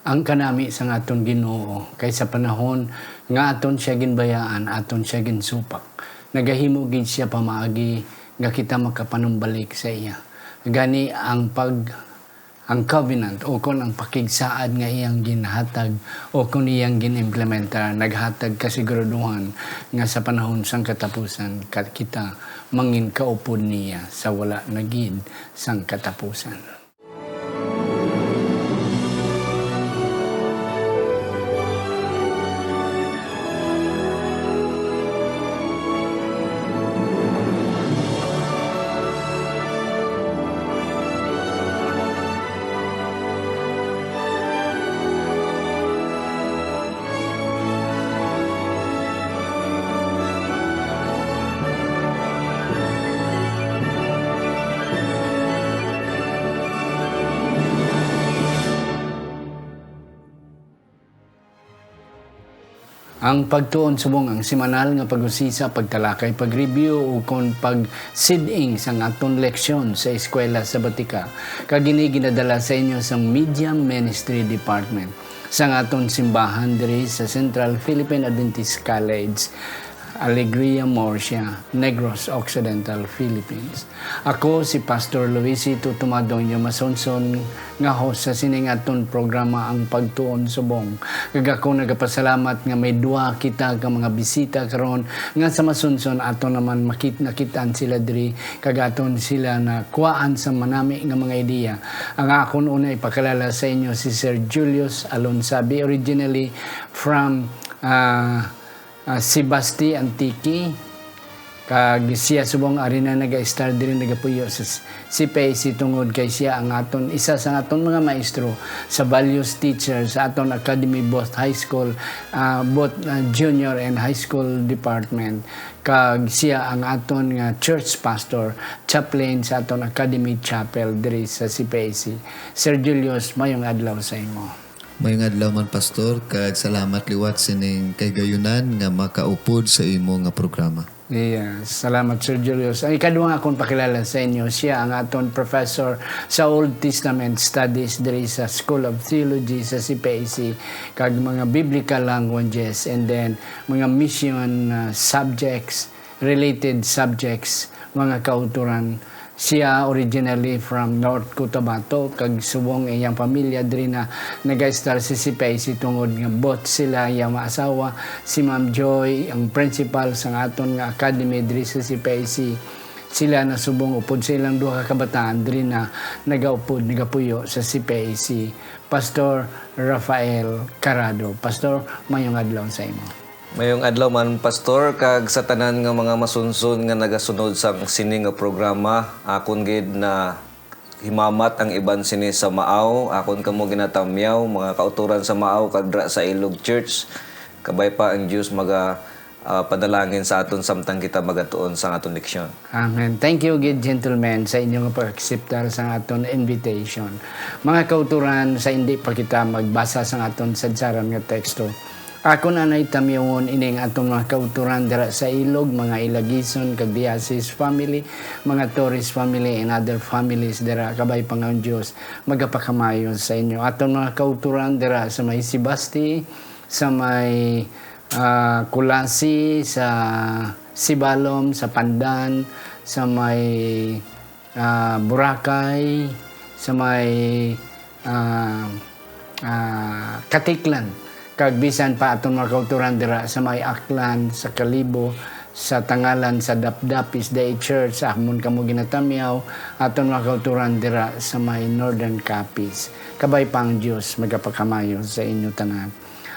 ang kanami sa aton Ginoo kay sa panahon nga aton siya ginbayaan, aton siya ginsupak. Nagahimo gid siya pamaagi nga kita makapanumbalik sa iya. Gani ang covenant o kung ang pakigsaad nga iyang ginhatag o kung iyang ginimplementa, naghatag kasiguraduhan nga sa panahon sang katapusan kita mangin kaupod niya sa wala nagid sang katapusan. Ang pagtuon subong ang semanal nga pag-usisa, pagtalakay, pag-review o kung pag-siding sa aton leksyon sa eskwela sa Batika kagini ginadala sa inyo sa Media Ministry Department sa aton simbahan diri sa Central Philippine Adventist College, Alegria Murcia, Negros Occidental, Philippines. Ako si Pastor Luisi Tutumadonyo Masonson nga host sa sining aton programa ang Pagtuon Subong. Kag ako nagapasalamat nga may duha kita ka mga bisita karon nga sa Masonson aton naman nakitaan sila diri kag aton sila na kuhaan sa manami nga mga ideya. Ang akon una ipakalala sa inyo si Sir Julius Alonsabi, originally from si Basti Antique, kag siya subong ari na naga-star diri nagapuyo sa CPAC tungod kay siya ang aton isa sa aton mga maestro sa values teacher sa aton academy, both high school, junior and high school department. Kag siya ang aton nga church pastor, chaplain sa aton academy chapel diri sa CPAC. Sir Julius, mayong adlaw sa imo. Mayong adlaw man pastor, kag salamat liwat sining kay gayunan nga makaupod sa imo nga programa. Yes, salamat Sir Julius. Ang ikaduhang akong pakilala sa inyo, siya ang aton professor sa Old Testament Studies diri sa School of Theology sa CPAC, kag mga biblical languages and then mga mission subjects, related subjects, mga kauturan. Siya originally from North Cotabato, kag subong iyang pamilya diri na nag-star sa CPAC tungod nga both sila iyang maasawa, si Ma'am Joy, ang principal sa aton nga academy diri sa CPAC. Sila na subong upod sa ilang duha ka kabataan diri na nagaupod nagapuyo sa CPAC. Pastor Rafael Carado. Pastor, mayong adlaw sa imo. Mayong adlaw man pastor, kag sa tanan nga mga masunsun nga nagasunod sa sini nga programa, akon gid na himamat ang iban sini sa Maaw, akon kamo ginatamyaw mga kauturan sa Maaw kadra sa Ilog Church. Kabay pa ang Dios padalangin sa aton samtang kita magatuon sa aton leksyon. Amen. Thank you, good gentlemen, sa inyong pag-acceptar sa aton invitation. Mga kauturan, sa hindi pa kita magbasa sa aton sadsaran nga teksto. Ako na naitamyawon ining atong mga kauturan dira sa Ilog, mga Ilagison, kag Diasis family, mga Torres family, and other families dira kabay pangang Dios magapakamayo sa inyo. Atong mga kauturan dira sa may Sibasti, sa may Kulasi, sa Sibalom, sa Pandan, sa may Boracay, sa may Katiklan. Kag bisan pa atong mga kauturan dira sa may Aklan, sa Kalibo, sa Tangalan, sa Dapdapis Day Church, sa Amon kamo ginatamyaw, atong mga kauturan dira sa may Northern Capiz. Kabay pang Dios magapakamayo sa inyo tanan.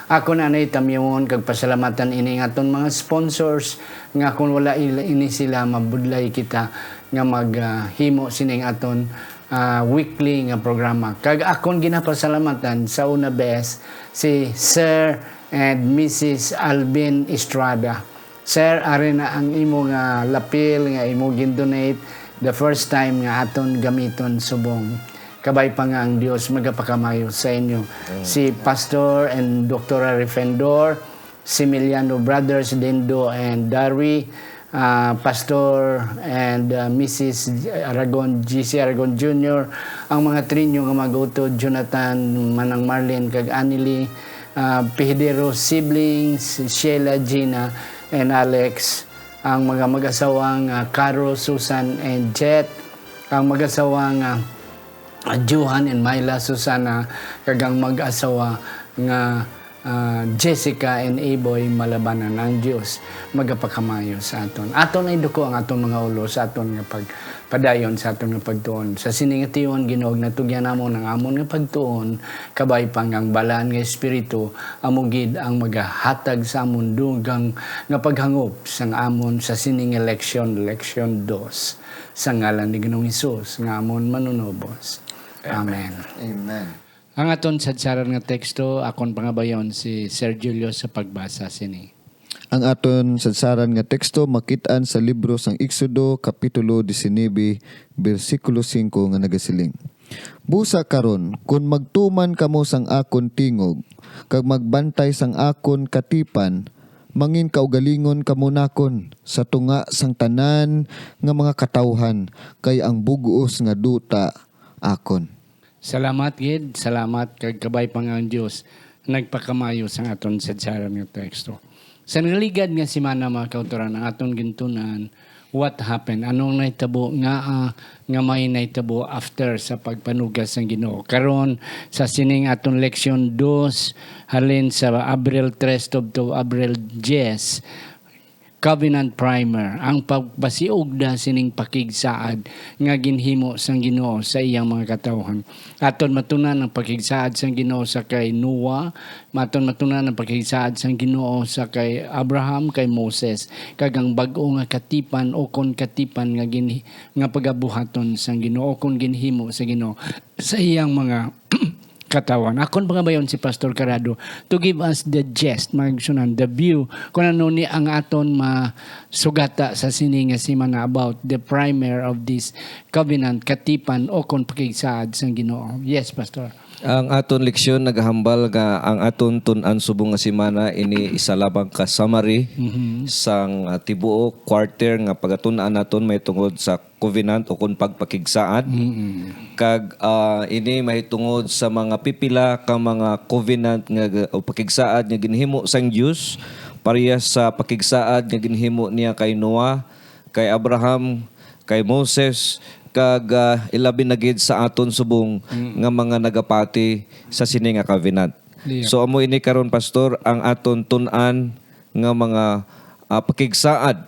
Ako na naitamyawon kag pasalamatan ini nga aton mga sponsors nga kung wala ini sila mabudlay kita nga maghimo sining aton weekly nga programa. Kag akon ginapasalamatan sa una best si Sir and Mrs. Alvin Estrada. Sir, ari na ang imo nga lapil nga imo gindonate the first time nga aton gamiton subong. Kabay pa nga ang Dios magapakamayo sa inyo. Si Pastor and Dr. Refendor, si Miliano Brothers Dindo and Darwi, Pastor and Mrs. Aragon, GC Aragon Jr., ang mga trinyo nga magutod, Jonathan, Manang Marlene, kag Anili, Pihidero siblings, Sheila, Gina, and Alex, ang mga mag-asawang Caro, Susan, and Jet, ang mag-asawang Johan and Myla, Susana, kag ang mag-asawa nga Jessica and Aboy, malabanan ang Diyos magapakamayo sa aton. Aton ay duko ang aton mga ulo sa aton nga pagpadayon sa aton nga pagtuon. Sa siningation Ginoo natugyan namo ng amon nga pagtuon kabay pang ang balaan nga espiritu among ang magahatag sa amon dugang nga paghangop sang amon sa sining election 2 sa ngalan ni Ginoong Hesus nga amon manunubos. Amen. Amen. Ang aton sadsaran nga teksto akon pangabayon si Sir Julio sa pagbasa sini. Ang aton sadsaran nga teksto makit-an sa libro sang Exodo kapitulo 19 bersikulo 5 nga nagasiling. Busa karon kun magtuman kamo sang akon tingog kag magbantay sang akon katipan mangin kaugalingon kamo nakon sa tunga sang tanan nga mga katawhan kay ang buguos nga duta akon. Salamat gid, salamat kag kabay pang ang Dios nagpakamayo sa aton sadsaran nga teksto. Sa naligad nga semana mga kautoran ang aton gintunan what happened, anong naitabo nga may naitabo after sa pagpanugas ng Ginoo. Karon sa sining aton leksyon 2 halin sa Abril 3 to Abril 10 Covenant Primer, ang pagbasiog da sining pakigsaad nga ginhimo sang Ginoo sa iyang mga katawhan. Aton matunan ang pakigsaad sang Ginoo sa kay Noah, aton matunan ang pakigsaad sang Ginoo sa kay Abraham, kay Moses, kag ang bag-o nga katipan o kon katipan nga pagabuhaton sang Ginoo o kon ginhimo sa Ginoo sa iyang mga katawan. Akon pangabayon si Pastor Carrado to give us the gist, the view, kung ano ni ang aton masugata sa sining nga semana about the primer of this covenant, katipan o kung pakigsaad sang Ginoo. Yes, Pastor. Ang aton leksyon naghambal nga ang aton tun-an subong nga semana ini isa labang ka summary sang tibuok quarter nga pagatun-an naton may tungod sa covenant o kun pagpakigsaad. Kag ini mahitungod sa mga pipila ka mga covenant nga o pakigsaad nga ginhimo sang Dios parehas sa pakigsaad nga ginhimo niya kay Noah, kay Abraham, kay Moses, kag ilabi na gid sa aton subong nga mga nagapati sa sini nga covenant. Yeah. So amo ini karon pastor ang aton tun-an nga mga pakigsaad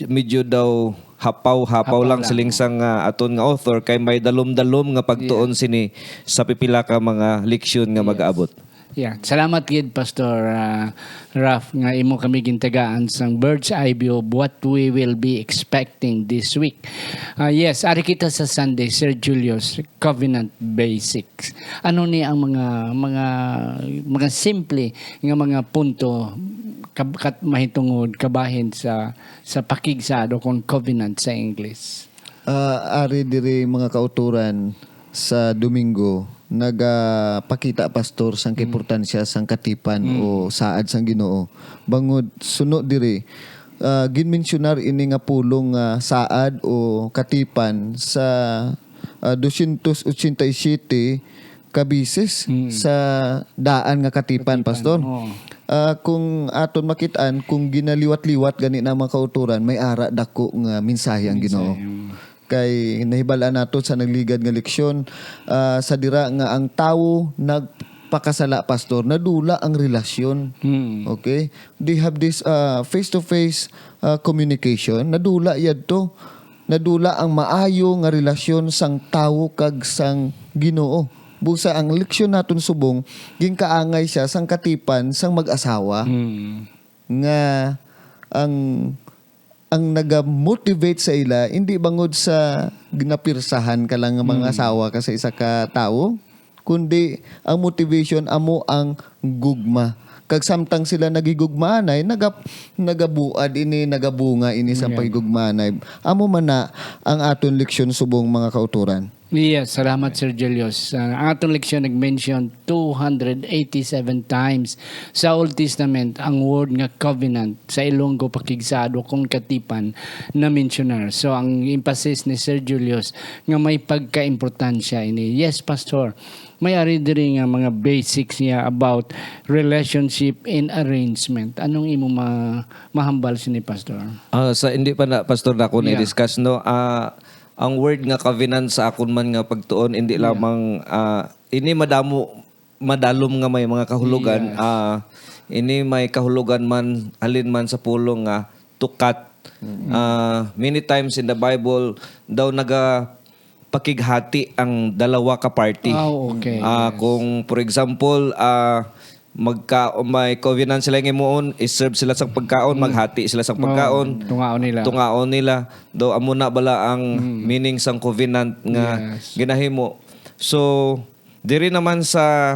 medyo daw hapaw lang siling sang aton nga author kay may dalom-dalom nga pagtuon sini sa pipila ka mga leksyon nga mag-aabot. Yeah, salamat gid Pastor Raf nga imo kami gintagaan sang bird's eye view of what we will be expecting this week. Yes, ari kita sa Sunday Sir Julius Covenant Basics. Ano ni ang mga simple nga mga punto mahitungod kabahin sa pakigsad o kung covenant sa English. Ari diri mga kauturan sa Domingo nagapakita pastor sang importansya sang katipan o saad sang Ginoo. Bangod sunod diri ginmensionar ini nga pulong saad o katipan sa 287 kabises sa daan nga katipan pastor. Kung aton makitaan kung ginaliwat-liwat gani na mga kauturan may ara dako nga mensahe ang Ginoo. Kay nahibalaan nato sa nagligad nga leksyon sa dira nga ang tawo nagpakasala pastor nadula ang relasyon. Okay, they have this face to face communication, nadula yadto, nadula ang maayo nga relasyon sang tawo kag sang Ginoo. Busa ang leksyon naton subong ginkaangay siya sang katipan sang mag-asawa nga ang naga-motivate sa ila, hindi bangod sa ginapirsahan ka lang ng mga asawa ka sa isa ka tao, kundi ang motivation amo ang gugma. Kag samtang sila nagigugmanay, nagabuad ini, nagabunga ini sa pagigugmanay. Amo man na ang aton leksyon subong mga kauturan. Yes, salamat Sir Julius. Ang atong leksyon nag-mention 287 times sa Old Testament ang word nga covenant sa Ilonggo pakigsado kung katipan na mentionar. So ang emphasis ni Sir Julius nga may pagka-importansya ini. Yes, Pastor. May ari diri nga mga basics niya about relationship and arrangement. Anong imo mahambal sini Pastor? Sa hindi pa na pastor na ako Yeah. i-discuss no. Ang word nga covenant sa akon man nga pagtuon hindi lamang ini madalom nga may mga kahulugan. Ini may kahulugan man alin man sa pulong nga to cut. Many times in the Bible daw naga pakighati ang dalawa ka party. Oh, okay. Kung for example may covenant sila ng imuon, iserve sila sa pagkaon, maghati sila sa pagkaon. Tungaon nila. Do amo na bala ang meaning sang covenant nga ginahimo. So diri naman sa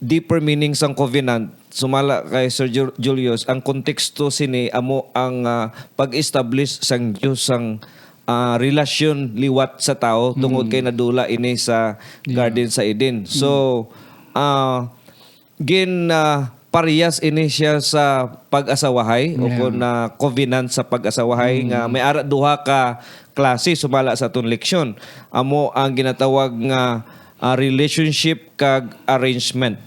deeper meaning sang covenant, sumala kay Sir Julius, ang konteksto sini amo ang pag-establish sang Dios sang relasyon liwat sa tao tungod kay nadula ini sa Garden sa Eden. So parehas ini siya sa pag-asawahay o kung covenant sa pag-asawahay nga may ara duha ka klase sumala sa atong leksyon. Amo ang ginatawag nga relationship kag arrangement.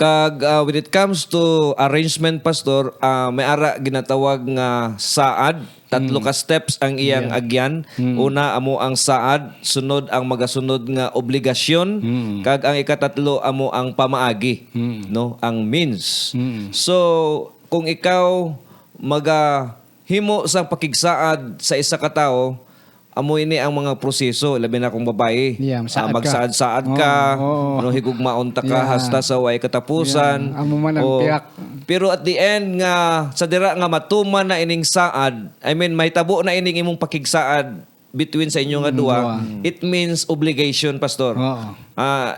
Kag when it comes to arrangement, Pastor, may ara ginatawag nga saad. Tatlo ka steps ang iyang agyan. Una, amo ang saad. Sunod, ang magasunod nga obligasyon. Kag ang ikatatlo, amo ang pamaagi. No? Ang means. So, kung ikaw magahimo sa pakigsaad sa isa ka tao, amo ini ang mga proseso, labi na kung babae. Magsaad-saad ka, no, higugmaon ta ka hasta sa way katapusan. Amo man ang tiyak. Pero at the end nga sa dira nga matuman na ining saad, I mean may tabo na ining imong pakigsaad between sa inyo nga duha, it means obligation, Pastor.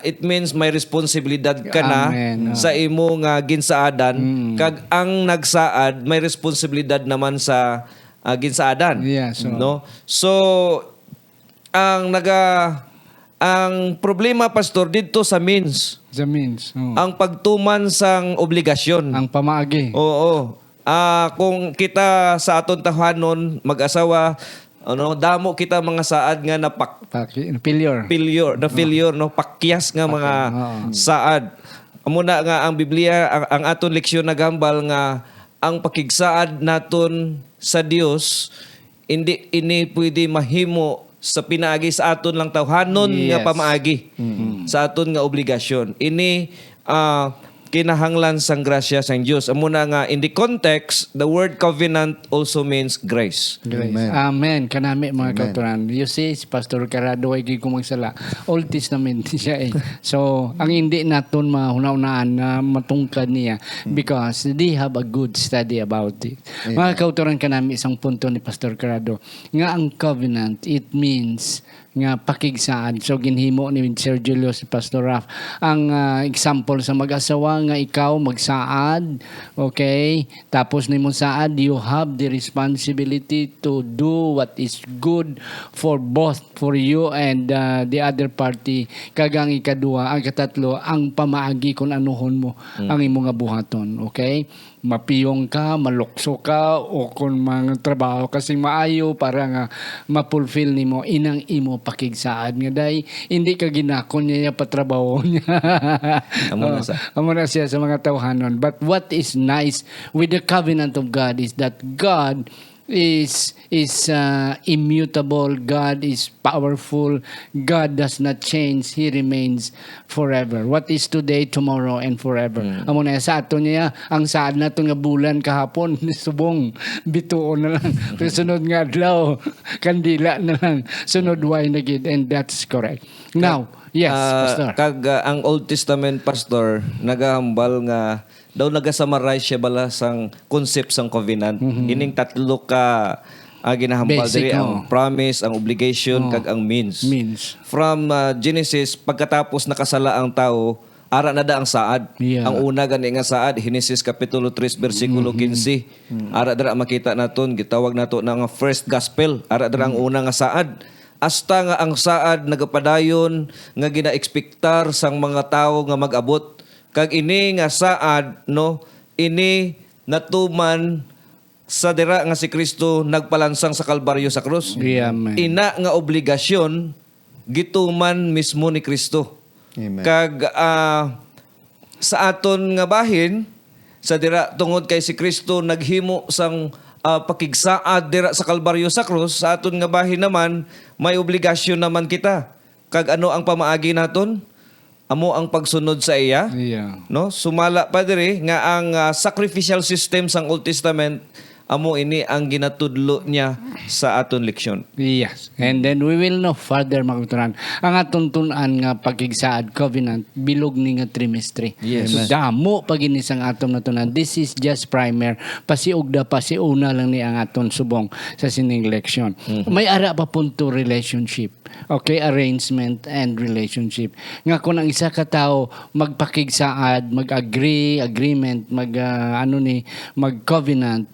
It means may responsibilidad ka na sa imo nga ginsaadan, kag ang nagsaad may responsibilidad naman sa ginsaadan. No? So ang problema, Pastor, dito sa means. The means. Ang pagtuman sang obligasyon. Ang pamaagi. Oo. Kung kita sa aton tahanon mag-asawa, damo kita mga saad nga na failure, no, pakyas nga mga saad. Amo na nga ang Biblia, ang aton leksyon nagambal nga ang pakigsaad naton sa Dios hindi ini pwede mahimo sa pinaagi sa aton lang tawhanon nga pamaagi sa aton nga obligasyon. Ini kinahanglan sang grasya sang Dios. Amo na nga in the context, the word covenant also means grace. Amen. Kanami mga kauturan. You see, si Pastor Carado ay magsala. Old Testament siya eh. So, ang hindi naton mahuna-unaan na matungkad niya because they have a good study about it. Mga kauturan kanami isang punto ni Pastor Carado nga ang covenant, it means nga pakigsaad. So ginhimo ni Sir Julius, Pastor Raf, ang example sa mag-asawa nga ikaw magsaad, okay? Tapos nimo saad, you have the responsibility to do what is good for both, for you and the other party. Kagang ikadua, ang katatlo, ang pamaagi kung anuhon mo ang imong nga buhaton, okay? Mapiyong ka, malukso ka, o kung mga trabaho kasing maayo para nga ma-fulfill nimo inang imo pakigsaad nga day hindi ka ginakon niya patrabaho niya. Amo na siya sa mga tawhanon. But what is nice with the covenant of God is that God is immutable. God is powerful. God does not change. He remains forever. What is today, tomorrow, and forever. Amo na sa ato niya ang saad nato nga bulan kahapon subong bituon na lang. Pero sunod nga adlaw kandila na lang. Sunod way na gid, and that's correct. Now, yes, Pastor. Kag ang Old Testament, Pastor, nagahambal nga daw nagasummarize siya bala sang concept sang covenant. Ining tatlo ka ginahambal diri ang promise, ang obligation, kag ang means. From Genesis, pagkatapos nakasala ang tao, ara na da ang saad. Ang una gani nga saad, Genesis Kapitulo 3, versikulo 15. Ara dira makita naton, gitawag nato na nga first gospel. Ara dira ang una nga saad. hasta nga ang saad nagapadayon nga ginaekspektar sang mga tawo nga mag-abot. Kag ini nga saad, no, ini natuman sa dira nga si Kristo nagpalansang sa Kalbaryo sa krus. Amen. Ina nga obligasyon gituman mismo ni Kristo. Amen. Kag sa aton nga bahin sa dira tungod kay si Kristo naghimo sang pakigsaad dira sa Kalbaryo sa krus, sa aton nga bahin naman may obligasyon naman kita. Kag ano ang pamaagi naton? Amo ang pagsunod sa iya. Yeah. No, sumala pa diri nga ang sacrificial system sang Old Testament amo ini ang ginatudlo niya sa aton leksyon. Yes. And then we will know further magturan. Ang atong tun-an nga pagigsaad covenant bilog ni nga trimestre. Yes. So damo pag inisang atom na tunan. This is just primer. Pasiugda pasiuna lang ni ang aton subong sa sining leksyon. May ara pa punto relationship. Okay, arrangement and relationship. Nga kung ang isa ka tao magpakigsaad, agreement, mag-covenant,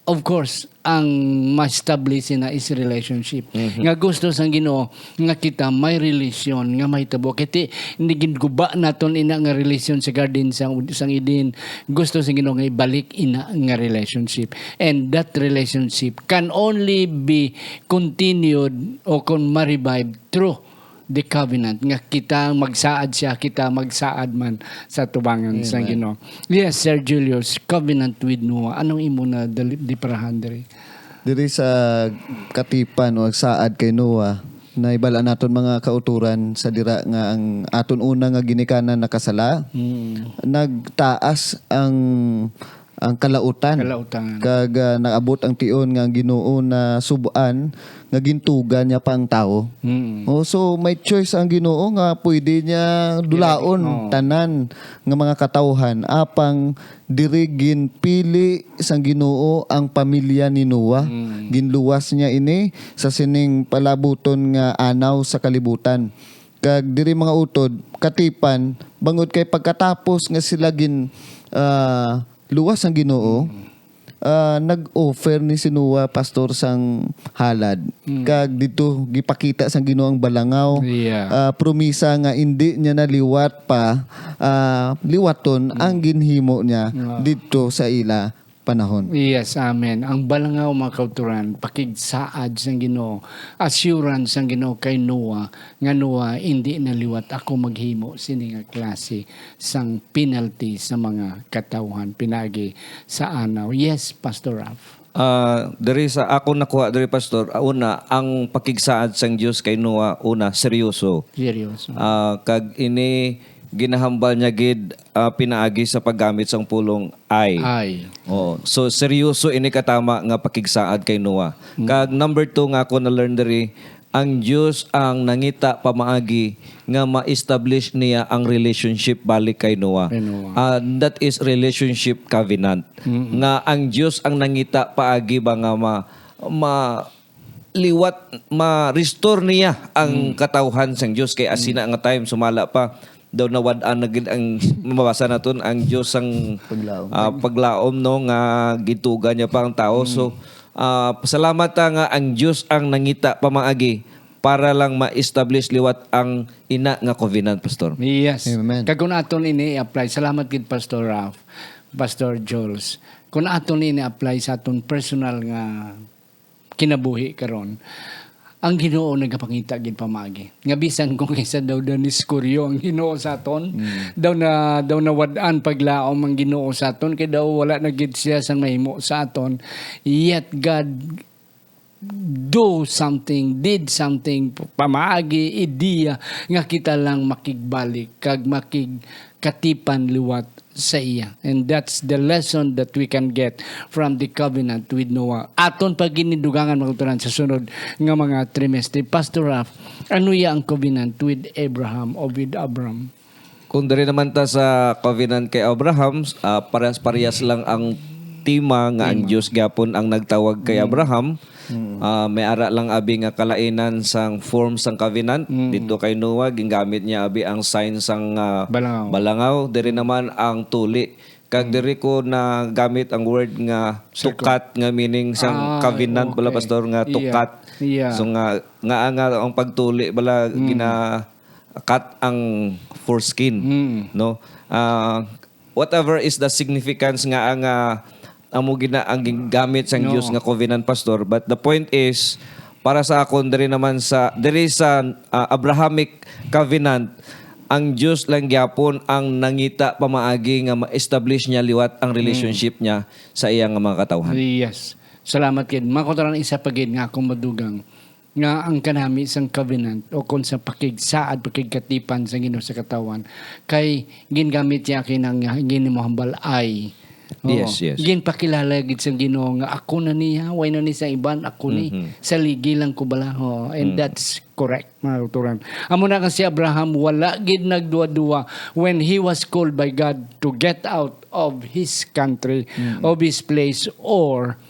of course, ang ma-establish na is relationship. Nga gusto sang Ginoo nga kita may relasyon nga may tabo. Kiti hindi ginguba naton ina nga relasyon sa garden sang Eden. Gusto sang Ginoo nga ibalik ina nga relationship. And that relationship can only be continued o kon ma-revive through the covenant nga kita magsaad siya, kita magsaad man sa tubangan sa Ginoo. Yes, Sir Julius, covenant with Noah. Anong imo na diparahan diri? Diri sa katipan o saad kay Noah, na ibala naton mga kauturan sa dira nga ang aton una nga ginikanan nakasala, nagtaas ang kalautan. Kag naabot ang tion nga ang Ginoo na subuan nga gintugan niya pa ang tao. So may choice ang Ginoo nga pwede niya dulaon tanan nga mga katawhan apang diri ginpili sang Ginoo ang pamilya ni Noah. Ginluwas niya ini sa sining palabuton nga anaw sa kalibutan. Kag diri mga utod katipan bangod kay pagkatapos nga sila luwas ang Ginoo, nag-offer ni si Noah pastor sang halad. Kag dito gipakita sang Ginoo ang balangaw. Promisa nga hindi niya naliwat pa liwaton ang ginhimo niya dito sa ila panahon. Yes, amen. Ang balangaw mga kauturan, pakigsaad sang Ginoo, assurance sang Ginoo kay Noah, nga Noah hindi naliwat ako maghimo sini nga klase sang penalty sa mga katawhan pinagi sa anaw. Yes, Pastor Ralph. Diri sa ako nakuha diri pastor, una ang pakigsaad sang Dios kay Noah, una seryoso. Seryoso. Kag ini ginahambal niya gid pinaagi sa paggamit sang pulong ay. So seryoso ini katama nga pakigsaad kay Noah. Kag number 2 nga ako na learn diri, ang Dios ang nangita pamaagi nga ma-establish niya ang relationship balik kay Noah. That is relationship covenant. Nga ang Dios ang nangita paagi ba nga ma-restore niya ang katawhan sang Dios kay asina nga time sumala pa daw nawad-an na gid ang mabasa naton ang Dios ang paglaom no nga gitugan niya pa ang tao. So pasalamat nga ang Dios ang nangita pamaagi para lang ma-establish liwat ang ina nga covenant, pastor. Yes. Amen. Kag kun aton ini apply, salamat gid Pastor Ralph, Pastor Jules. Kun aton ini apply sa aton personal nga kinabuhi karon, ang Ginoo nagapangita gid pamagi. Nga bisan kung isa daw niskuryo ang Ginoo sa aton, daw na wad-an paglaom ang Ginoo sa aton kay daw wala na gid siya sang mahimo sa aton. Yet God did something pamaagi ideya nga kita lang makigbalik kag makigkatipan liwat sa iya. And that's the lesson that we can get from the covenant with Noah. Aton pag ginidugangan mga turan sa sunod nga mga trimestre. Pastor Ralph, ano ya ang covenant with Abraham o with Abram? Kung dari naman ta sa covenant kay Abraham, parehas-parehas lang ang tema nga ang Dios gapon ang nagtawag kay Abraham. May ara lang abi nga kalainan sang form sang covenant. Dito kay Noah gingamit niya abi ang sign sang balangaw. Diri naman ang tuli. Kag diri ko na gamit ang word nga tukat nga meaning sang covenant pala pastor nga tukat. Yeah. So nga ang pagtuli bala gina cut ang foreskin, no? Whatever is the significance nga ang amo gina ang gamit sang Dios nga covenant, pastor, but the point is para sa akon diri sa Abrahamic covenant, ang Diyos lang gyapon ang nangita pamaagi nga ma-establish niya liwat ang relationship niya sa iyang mga katawhan. Yes. Salamat kid. Makotaran isa pagid nga akong madugang nga ang kanami sang covenant o kung sa pakigsaad, pakigkatipan sa Ginoo sa katawan kay gingamit niya kinang ginimohambal ay. Yes, yes. Ginpakilala gid sa Ginoo nga ako na niya, way na ni sa iban, ako ni sa ligi lang ko bala. And that's correct, mga uturan. Amo na kasi Abraham wala gid nagduwa-duwa when he was called by God to get out of his country, of his place, or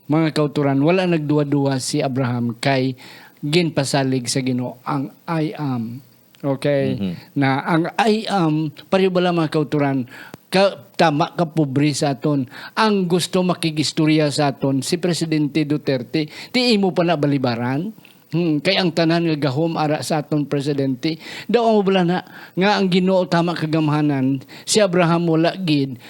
mga kauturan, wala nagduwa-duwa si Abraham kay ginpasalig sa Ginoo ang I am. Okay? Na ang I am, pareho bala mga kauturan, tama ka pobre sa aton. Ang gusto makigistorya sa aton, si Presidente Duterte, di imo pa na balibaran. Kay ang tanan nga gahom ara sa aton presidente, daw mo bala na nga ang Ginoo tama kagamhanan, si Abraham wala gid.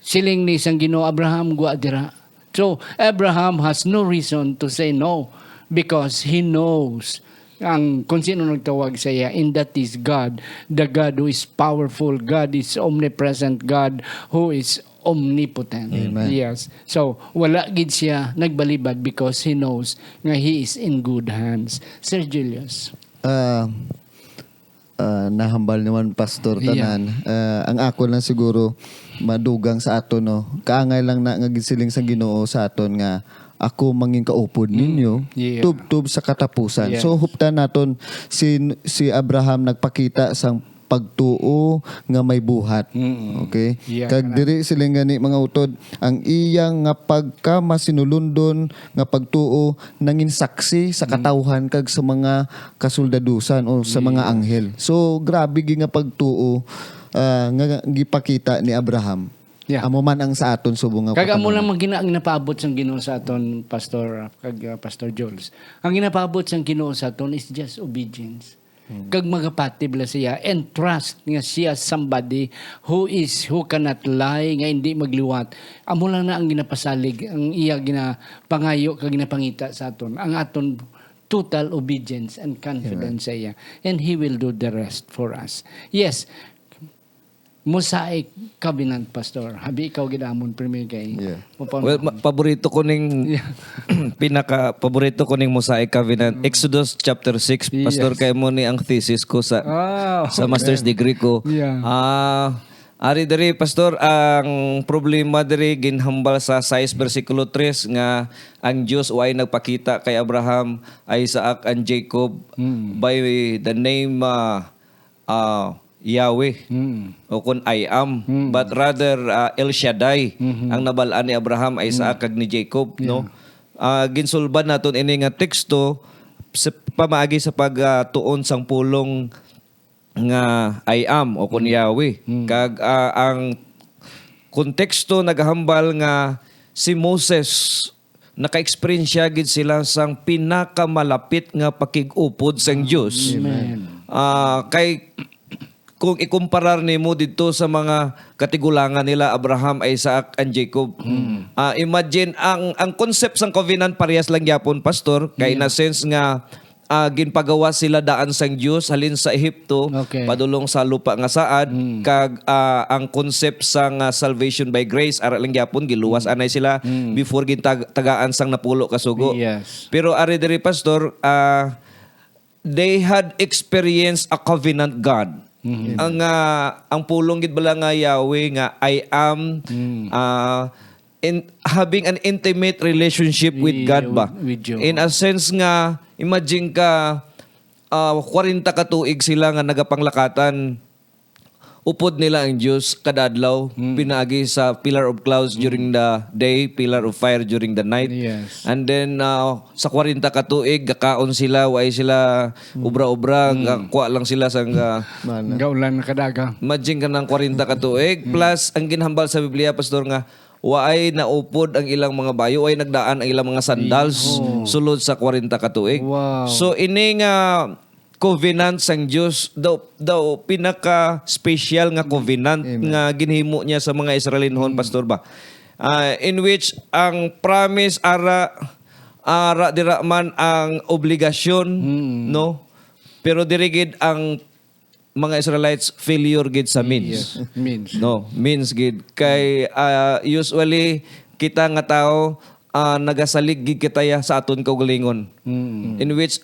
Siling ni sang Ginoo, Abraham gwa dira. So Abraham has no reason to say no because he knows ang kung sino nagtawag sa iya, and that is God, the God who is powerful, God is omnipresent, God who is omnipotent. Amen. Yes. So, wala gid siya nagbalibad because he knows nga he is in good hands. Sir Julius. Nahambal naman, Pastor, tanan. Ang ako lang siguro madugang sa aton, no. Kaangay lang na nga gisiling sa Ginoo sa aton nga ako manging kaupod ninyo, tub-tub sa katapusan. Yes. So huptan naton si Abraham nagpakita sang pagtuo nga may buhat. Okay? Yeah, Kag diri siling gani mga utod, ang iyang nga pagka masinulundon nga pagtuo nangin saksi sa katawhan kag sa mga kasuldadusan o sa mga anghel. So grabe gi nga pagtuo nga gipakita ni Abraham. Yeah. Amo man ang sa aton subong nga Kag amo lang ang napaabot sang Ginoo sa aton, Pastor Pastor Jules. Ang ginapaabot sang Ginoo sa aton is just obedience. Kag magapati bala siya and trust nga siya somebody who cannot lie, nga hindi magliwat. Amo lang na ang ginapasalig, ang iya ginapangayo kag ginapangita sa aton. Ang aton total obedience and confidence sa iya. And He will do the rest for us. Yes, Mosaic Covenant, Pastor. Habi ikaw gidamon premier kay. Yeah. Well, paborito ko ning paborito ko ning Mosaic Covenant, Exodus chapter 6, pastor, kay mo ni ang thesis ko sa master's degree ko. Yeah. Ari diri, pastor, ang problema diri ginhambal sa 6 versikulo 3 nga ang Dios way nagpakita kay Abraham, Isaac and Jacob by the name Yahweh o kun I am, but rather El Shaddai ang nabalaan ni Abraham, Isaac kag ni Jacob, no? Ginsulban naton ini nga teksto sa pamaagi sa pagtuon sang pulong nga I am o kun Yahweh. Kag ang konteksto naghambal nga si Moses naka-experience siya gid sila sang pinakamalapit nga pakig-upod sang Dios. Kay kung ikumparar nimo dito sa mga katigulangan nila Abraham, Isaac and Jacob. Imagine ang concept sang covenant parehas lang gyapon, pastor, kay na sense nga ginpagawa sila daan sang Dios halin sa Ehipto, padulong sa lupa nga saad, kag ang concept sang salvation by grace ara lang gyapon giluwas anay sila before gintagaan sang napulo ka sugo. Yes. Pero ari diri, pastor, they had experienced a covenant God. Ang pulong gid bala nga Yahweh nga I am in having an intimate relationship with God ba. In a sense nga imagine ka 40 ka tuig sila nga nagapanglakatan, upod nila ang Diyos kadadlaw, pinagi sa pillar of clouds during the day, pillar of fire during the night. Yes. And then sa 40 ka tuig gakaon sila, way sila ubra-ubra, kuha lang sila sang Gaulan na kadaga. imagine ka ng 40 ka tuig plus ang ginhambal sa Biblia, pastor, nga waay naupod ang ilang mga bayo, waay nagdaan ang ilang mga sandals sulod sa 40 ka tuig. Wow. So ini nga covenant sang Dios daw pinaka special nga covenant nga ginhimo niya sa mga Israelinhon, pastor ba, in which ang promise ara dira man ang obligasyon, no, pero dirigid ang mga Israelites failure gid sa means. Means. No, means gid kay usually kita nga tao nagasalig gid kitaya sa aton kaugalingon. In which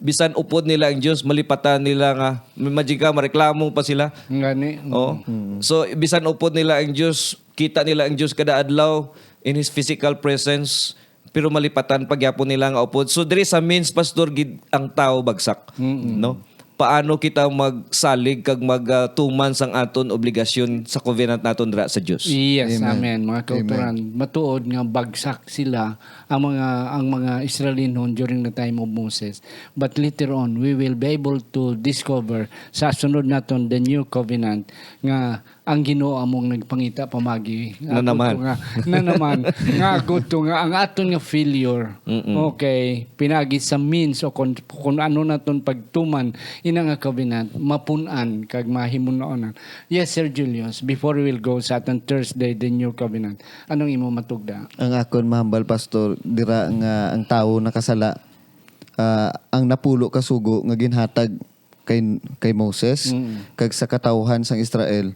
bisan upod nila ang Dios, malipatan nila nga majika mareklamo pa sila. Ngani. Oh. So bisan upod nila ang Dios, kita nila ang Dios kada adlaw in his physical presence, pero malipatan pagyapon nila nga upod. So diri sa means, pastor, gid ang tao bagsak. No? Paano kita magsalig kag magtuman sang aton obligasyon sa covenant naton dira sa Dios. Yes, amen. Mga kauturan, matuod nga bagsak sila ang mga Israelinon during the time of Moses. But later on, we will be able to discover sa sunod naton the new covenant nga ang Ginoo among nagpangita pamagi. Na naman. Nga ako to nga ang aton nga failure. Okay, pinagi sa means o kung ano naton pagtuman ina nga covenant mapunan kag mahimunoon. Yes, Sir Julius, before we will go sa aton Thursday the new covenant, anong imo matugda? Ang akon mahambal, pastor, dira nga ang tawo nakasala, ang napulo ka sugo nga ginhatag kay Moses kag sa katawhan sang Israel,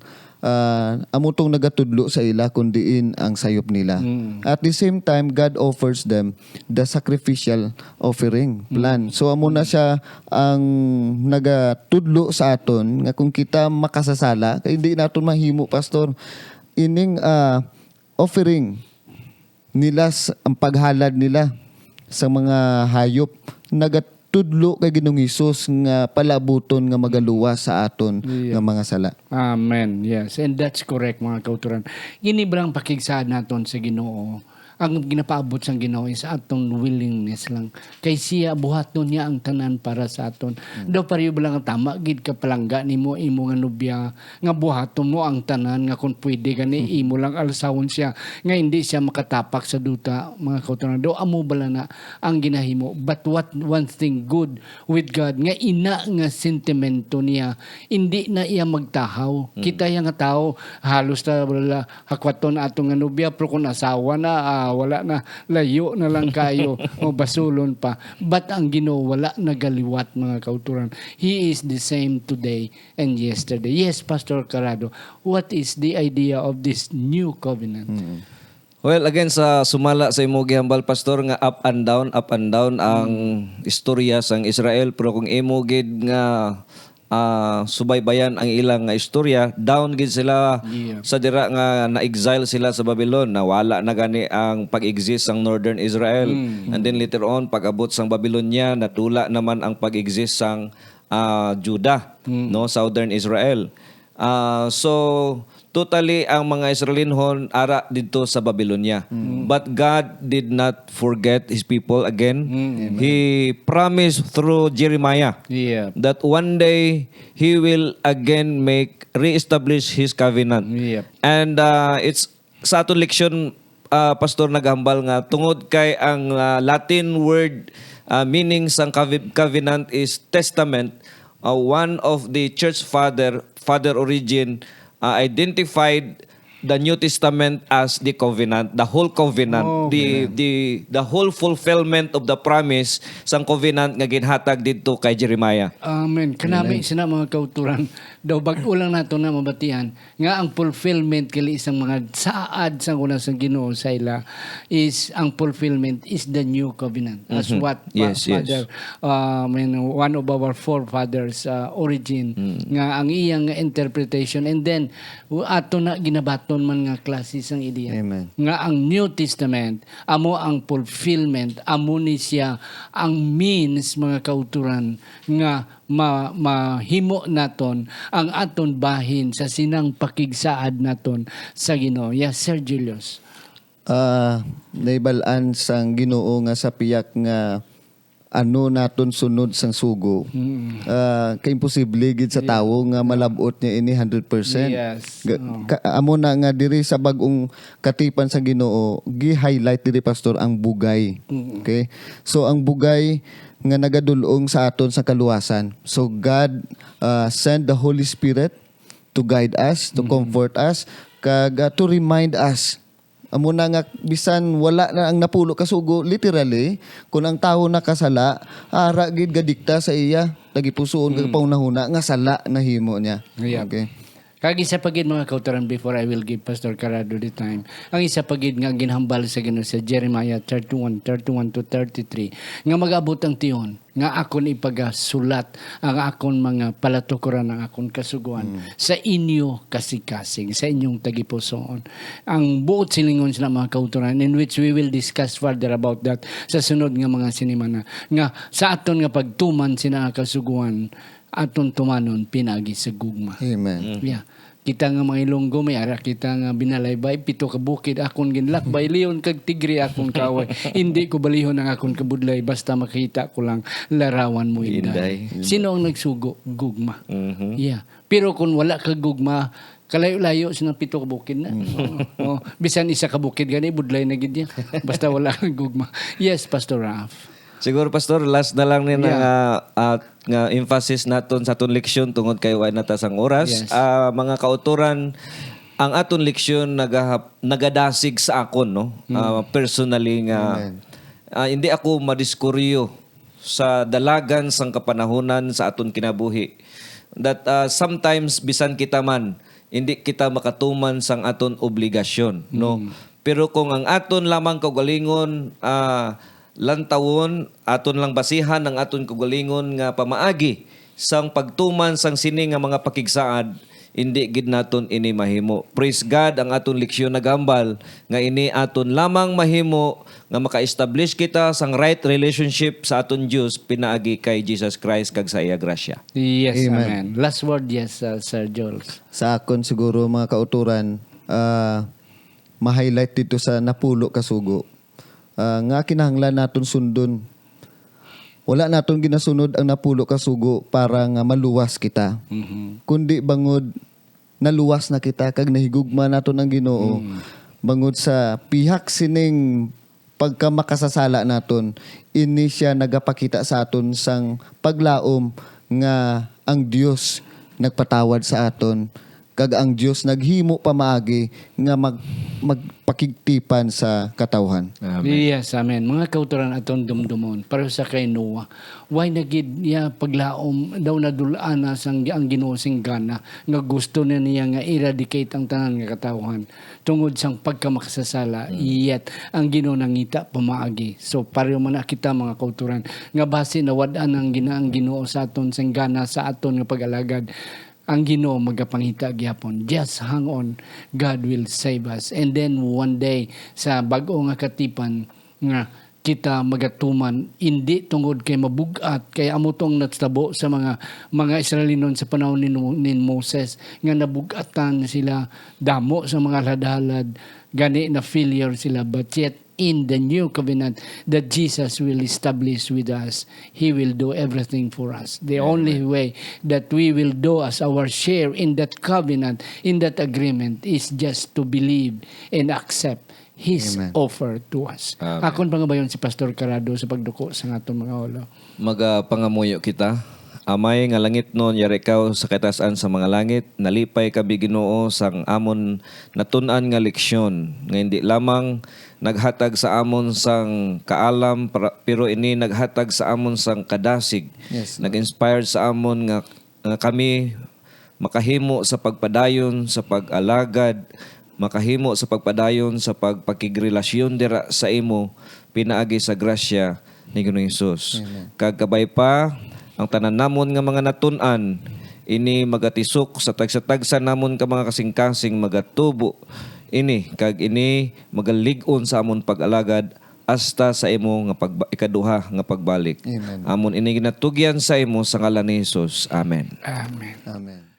amutong nagatudlo sa ila kundiin ang sayop nila. At the same time, God offers them the sacrificial offering plan. So amo na siya ang nagatudlo sa aton nga kung kita makasasala kay hindi naton mahimo, pastor, ining offering nila, ang paghalad nila sa mga hayop, nagatudlo kay Ginoong Hesus nga palabuton nga magaluwas sa aton nga mga sala. Amen. Yes. And that's correct, mga kauturan. Ginibrang pakigsaad naton sa Ginoo. Ang ginapaabot sang Ginoo is atong willingness lang. Kay siya buhaton niya ang tanan para sa aton. Daw pareho ba lang tama gid ka palangga nimo imo nga nobya nga buhaton mo ang tanan nga kung pwede gani imo lang alsawon siya nga hindi siya makatapak sa duta, mga kauturan. Daw amo bala na ang ginahimo. But what one thing good with God nga ina nga sentimento niya hindi na iya magtahaw. Kita yang nga tao halos ta wala hakwaton atong nga nobya pero kung asawa na wala na, layo na lang kayo o basulon pa. But ang Ginoo wala nagaliwat, mga kauturan. He is the same today and yesterday. Yes, Pastor Carado, what is the idea of this new covenant? Well, again, sa sumala sa imo gihambal, pastor, nga up and down ang istorya sang Israel, pero kung imo gid nga subaybayan ang ilang nga istorya, down gid sila sa dira nga na-exile sila sa Babylon, nawala na gani ang pag-exist sang Northern Israel. And then later on, pag-abot sang Babylonia, natula naman ang pag-exist sang Judah, no, Southern Israel. So totally ang mga Israelinhon ara dito sa Babylonia. But God did not forget his people again. He promised through Jeremiah Yeah. that one day he will again reestablish his covenant. Yep. And it's sa aton leksyon, pastor, naghambal nga tungod kay ang Latin word meaning sang covenant is testament. One of the church father origin identified the New Testament as the covenant, the whole covenant, the whole fulfillment of the promise sang covenant nga ginhatag didto kay Jeremiah. Amen. Kanami sina mga kauturan. Daw bag-o lang nato na mabatian nga ang fulfillment kali isang mga saad sang una sang Ginoo sa ila is ang fulfillment is the new covenant. As what Father one of our forefathers origin nga ang iyang interpretation, and then ato na ginabaton man nga klase sang ideya. Amen. Nga ang New Testament amo ang fulfillment, amo ni siya ang means, mga kauturan, nga mahimo naton ang aton bahin sa sinang pakigsaad naton sa Ginoo. Yes, Sir Julius. Naibalaan sang Ginoo nga sa piyak nga ano naton sunod sang sugo. Kaimposible gid sa tawo nga malabot niya ini 100%. Yes. Amo na nga diri sa bag-ong katipan sa Ginoo, gi-highlight diri pastor ang bugay. Okay? So ang bugay nga nagadulong sa aton sa kaluwasan. So God send the Holy Spirit to guide us, to comfort us, kag to remind us. Amo na nga bisan wala na ang napulo ka sugo, literally kung ang tawo nakasala, ara gid gadikta sa iya, tagipusoon kag paunahuna nga sala nahimo niya. Yeah. Okay. Kag isa pagid mga kautoran, before I will give Pastor Carado the time, ang isa pagid nga ginhambal sa Ginoo sa Jeremiah 31:31 to 33 nga mag-abot ang tiyon nga akon ipagasulat ang akon mga palatukoran ang akon kasuguan sa inyo kasikasing, sa inyong tagipusoon. Ang buot silingon sila mga kautoran, in which we will discuss further about that sa sunod nga mga sinimana, nga sa aton nga pagtuman sina kasuguan aton tumanon pinagi sa gugma. Amen. Yeah. Kita nga mga Ilonggo, may ara kita nga binalaybay, 7 ka bukid, akon ginlakbay, liyon kag tigre akon kaway. Hindi ko balihon ang akon kabudlay, basta makita ko lang larawan mo inday. Sino ang nagsugo? Gugma. Yeah. Pero kung wala ka gugma, kalayo-layo sinang 7 ka bukid na. Bisan isa ka bukid gani, budlay na gid yan. Basta wala kang gugma. Yes, Pastor Raf. Siguro pastor, last na lang ni nga emphasis naton sa aton leksyon tungod kay wa natas ang oras. Yes. Mga kauturan, ang aton leksyon nagadasig sa akon, no? Personally nga hindi ako madiskuryo sa dalagan sang kapanahunan sa aton kinabuhi. That sometimes bisan kita man hindi kita makatuman sang aton obligasyon, no? Pero kung ang aton lamang kaugalingon lantawon, aton lang basihan ang aton kaugalingon nga pamaagi sang pagtuman sang sini nga mga pakigsaad, hindi gid naton ini mahimo. Praise God, ang aton leksyon nagambal nga ini aton lamang mahimo nga maka-establish kita sang right relationship sa aton Dios pinaagi kay Jesus Christ kag sa iya grasya. Yes, amen. Last word, yes, Sir Jules. Sa akon siguro mga kauturan, ma-highlight dito sa napulo ka sugo. Nga kinahanglan naton sundon. Wala naton ginasunod ang napulo ka sugo para nga maluwas kita. Kundi bangod naluwas na kita kag nahigugma naton ang Ginoo. Bangod sa pihak sining pagka makasasala naton, ini siya nagapakita sa aton sang paglaom nga ang Dios nagpatawad sa aton. Kag ang Dios naghimo pamaagi nga magpakigtipan sa katawhan. Yes, amen. Mga kauturan aton dumdumon, pareho sa kay Noah. Why nagid niya paglaom daw nadulaan na sang ang Ginoo sing gana nga gusto na niya nga eradicate ang tanan nga katawhan tungod sang pagkamakasasala. Yet ang Ginoo nangita pamaagi. So pareho man na kita mga kauturan nga base na wad-an ang Ginoo sa aton sing gana sa aton nga pag-alagad. Ang Ginoo magapangita gyapon. Just hang on, God will save us. And then one day sa bag-o nga katipan nga kita magatuman, hindi tungod kay mabugat, kay amutong natabo sa mga Israelinon sa panahon ni Moses nga nabugatan sila damo sa mga ladhalad, gani na failure sila, but yet in the new covenant that Jesus will establish with us, He will do everything for us. The only way that we will do as our share in that covenant, in that agreement, is just to believe and accept His offer to us. Akon pangabayon si Pastor Carado sa pagduko sa atong mga ulo. Magapangamuyo kita. Amay nga langit non, yari ikaw sa katasan sa mga langit, nalipay ka Ginoo sang amon natun-an nga leksyon, nga hindi lamang naghatag sa amon sang kaalam, pero ini naghatag sa amon sang kadasig. Yes, nag-inspired sa amon nga kami makahimo sa pagpadayon, sa pag-alagad, makahimo sa pagpadayon, sa pagpakigrelasyon dira sa imo, pinaagi sa grasya ni Ginoong Hesus. Kagkabay pa, ang tanan namon nga mga natun-an, ini magatisok sa tagsa-tagsa namon ka mga kasing-kasing magatubo. Ini, kag ini magalig-on sa amon pag-alagad hasta sa imo nga ikaduha nga pagbalik. Amen. Amon ini ginatugyan sa imo sa ngalan ni Hesus. Amen. Amen. Amen.